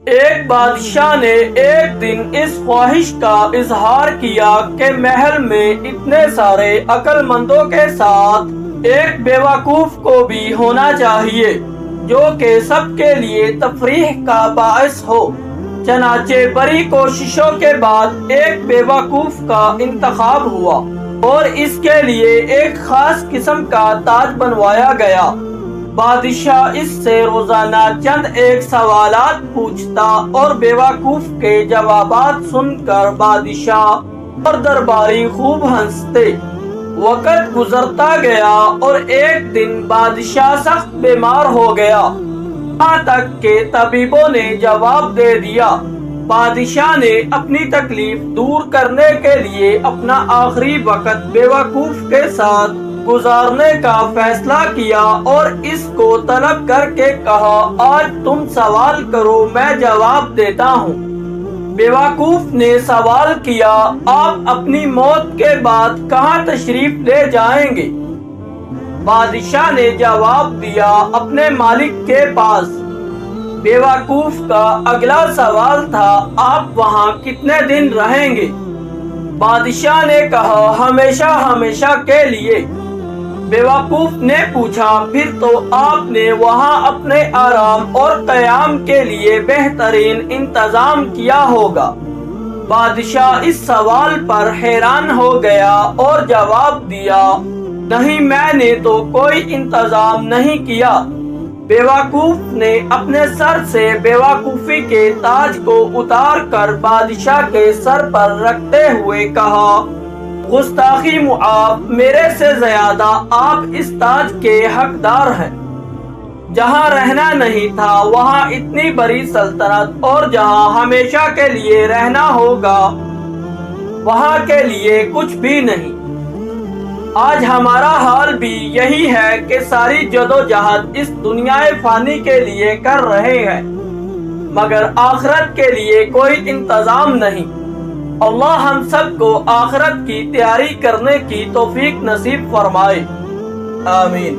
ایک بادشاہ نے ایک دن اس خواہش کا اظہار کیا کہ محل میں اتنے سارے عقل مندوں کے ساتھ ایک بیوقوف کو بھی ہونا چاہیے جو کہ سب کے لیے تفریح کا باعث ہو۔ چنانچہ بڑی کوششوں کے بعد ایک بیوقوف کا انتخاب ہوا اور اس کے لیے ایک خاص قسم کا تاج بنوایا گیا۔ بادشاہ اس سے روزانہ چند ایک سوالات پوچھتا اور بیوقوف کے جوابات سن کر بادشاہ اور درباری خوب ہنستے۔ وقت گزرتا گیا اور ایک دن بادشاہ سخت بیمار ہو گیا، یہاں تک کہ طبیبوں نے جواب دے دیا۔ بادشاہ نے اپنی تکلیف دور کرنے کے لیے اپنا آخری وقت بیوقوف کے ساتھ گزارنے کا فیصلہ کیا اور اس کو طلب کر کے کہا، آج تم سوال کرو، میں جواب دیتا ہوں۔ بیوقوف نے سوال کیا، آپ اپنی موت کے بعد کہاں تشریف لے جائیں گے؟ بادشاہ نے جواب دیا، اپنے مالک کے پاس۔ بیوقوف کا اگلا سوال تھا، آپ وہاں کتنے دن رہیں گے؟ بادشاہ نے کہا، ہمیشہ ہمیشہ کے لیے۔ بیوقوف نے پوچھا، پھر تو آپ نے وہاں اپنے آرام اور قیام کے لیے بہترین انتظام کیا ہوگا۔ بادشاہ اس سوال پر حیران ہو گیا اور جواب دیا، نہیں، میں نے تو کوئی انتظام نہیں کیا۔ بیوقوف نے اپنے سر سے بیوقوفی کے تاج کو اتار کر بادشاہ کے سر پر رکھتے ہوئے کہا، گستاخی معاف، میرے سے زیادہ آپ اس تاج کے حقدار ہیں۔ جہاں رہنا نہیں تھا وہاں اتنی بڑی سلطنت، اور جہاں ہمیشہ کے لیے رہنا ہوگا وہاں کے لیے کچھ بھی نہیں۔ آج ہمارا حال بھی یہی ہے کہ ساری جدوجہد اس دنیا فانی کے لیے کر رہے ہیں، مگر آخرت کے لیے کوئی انتظام نہیں۔ اللہ ہم سب کو آخرت کی تیاری کرنے کی توفیق نصیب فرمائے، آمین۔